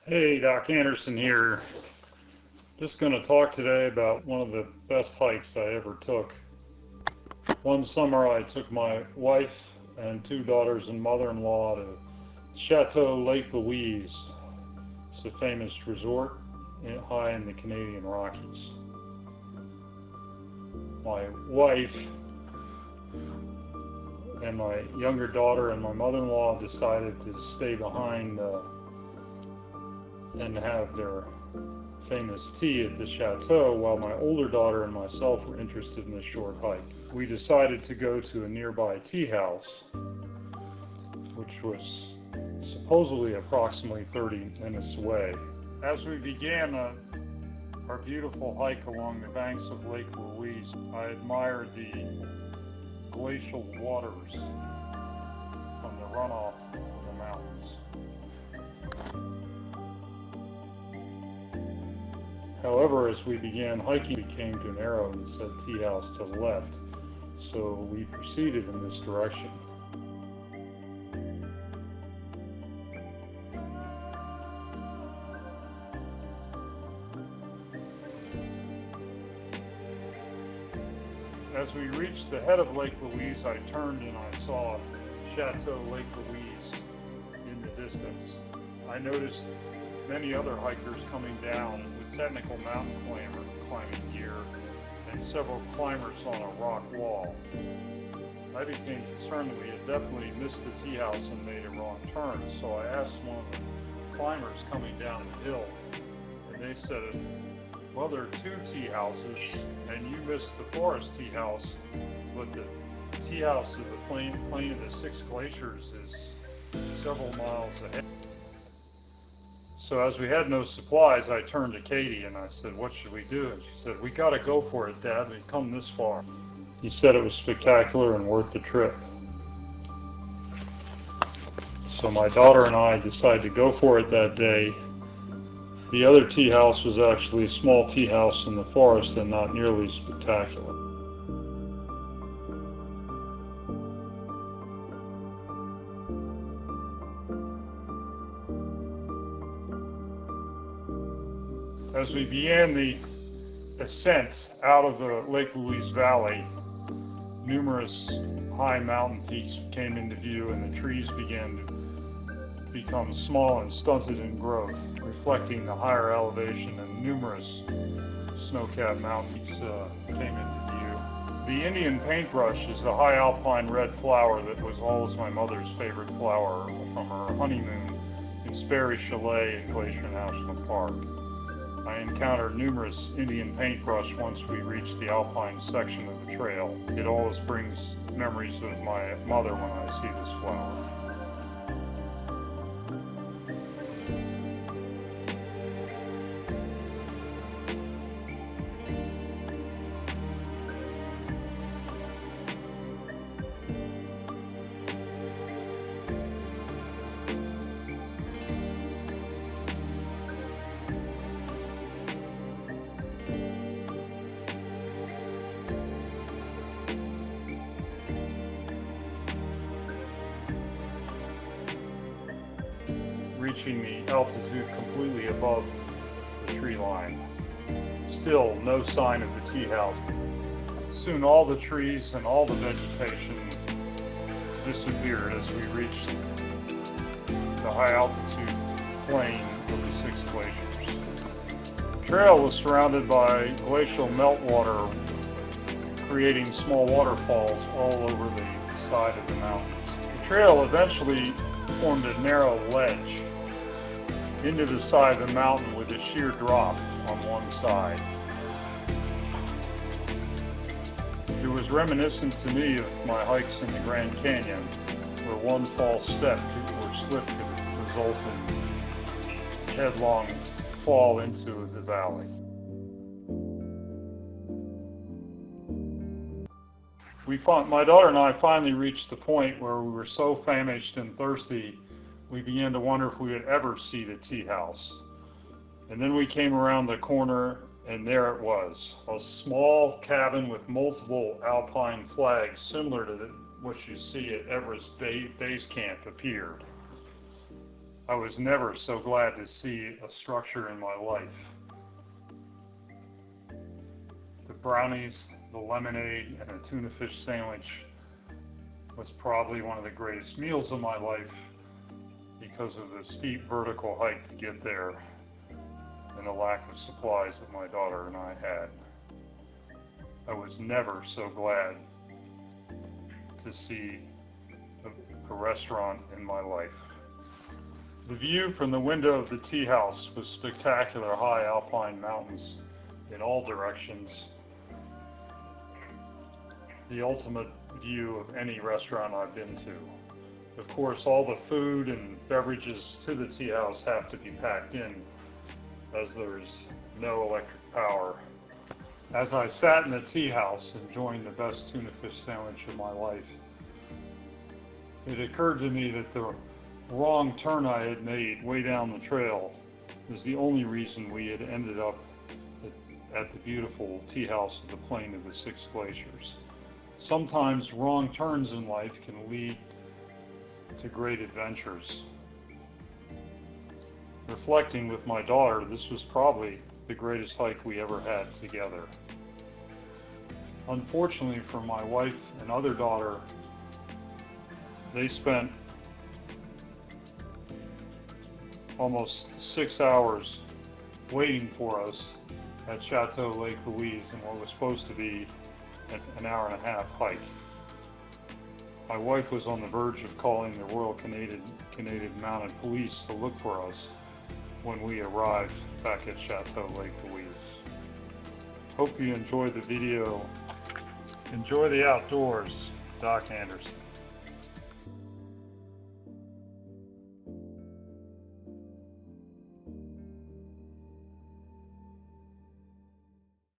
Hey, Doc Anderson here. Just going to talk today about one of the best hikes I ever took. One summer I took my wife and two daughters and mother-in-law to Chateau Lake Louise. It's a famous resort high in the Canadian Rockies. My wife and my younger daughter and my mother-in-law decided to stay behind and have their famous tea at the chateau, while my older daughter and myself were interested in a short hike. We decided to go to a nearby tea house, which was supposedly approximately 30 minutes away. As we began our beautiful hike along the banks of Lake Louise, I admired the glacial waters from the runoff of the mountains. However, as we began hiking, we came to an arrow that said tea house to the left, so we proceeded in this direction. As we reached the head of Lake Louise, I turned and I saw Chateau Lake Louise in the distance. I noticed many other hikers coming down with technical mountain climbing gear and several climbers on a rock wall. I became concerned that we had definitely missed the tea house and made a wrong turn, so I asked one of the climbers coming down the hill, and they said, well, there are two tea houses, and you missed the forest tea house, but the tea house of the plain of the Six Glaciers is several miles ahead. So as we had no supplies, I turned to Katie and I said, what should we do? And she said, we got to go for it, Dad. We've come this far. He said it was spectacular and worth the trip. So my daughter and I decided to go for it that day. The other tea house was actually a small tea house in the forest and not nearly spectacular. As we began the ascent out of the Lake Louise Valley, numerous high mountain peaks came into view and the trees began to become small and stunted in growth, reflecting the higher elevation, and numerous snow-capped mountain peaks came into view. The Indian paintbrush is a high alpine red flower that was always my mother's favorite flower from her honeymoon in Sperry Chalet in Glacier National Park. I encountered numerous Indian paintbrush once we reached the alpine section of the trail. It always brings memories of my mother when I see this flower. Reaching the altitude completely above the tree line. Still no sign of the tea house. Soon all the trees and all the vegetation disappeared as we reached the high altitude plain of the Six Glaciers. The trail was surrounded by glacial meltwater, creating small waterfalls all over the side of the mountains. The trail eventually formed a narrow ledge into the side of the mountain with a sheer drop on one side. It was reminiscent to me of my hikes in the Grand Canyon, where one false step or slip could result in headlong fall into the valley. My daughter and I finally reached the point where we were so famished and thirsty we began to wonder if we would ever see the tea house. And then we came around the corner and there it was, a small cabin with multiple alpine flags similar to what you see at Everest Base Camp appeared. I was never so glad to see a structure in my life. The brownies, the lemonade, and a tuna fish sandwich was probably one of the greatest meals of my life because of the steep vertical hike to get there and the lack of supplies that my daughter and I had. I was never so glad to see a restaurant in my life. The view from the window of the tea house was spectacular, high alpine mountains in all directions. The ultimate view of any restaurant I've been to. Of course, all the food and beverages to the tea house have to be packed in, as there's no electric power. As I sat in the tea house enjoying the best tuna fish sandwich of my life, it occurred to me that the wrong turn I had made way down the trail was the only reason we had ended up at the beautiful tea house at the plain of the Six Glaciers. Sometimes wrong turns in life can lead to great adventures. Reflecting with my daughter, this was probably the greatest hike we ever had together. Unfortunately for my wife and other daughter, they spent almost 6 hours waiting for us at Chateau Lake Louise in what was supposed to be an hour and a half hike. My wife was on the verge of calling the Royal Canadian Mounted Police to look for us when we arrived back at Chateau Lake Louise. Hope you enjoyed the video. Enjoy the outdoors. Doc Anderson.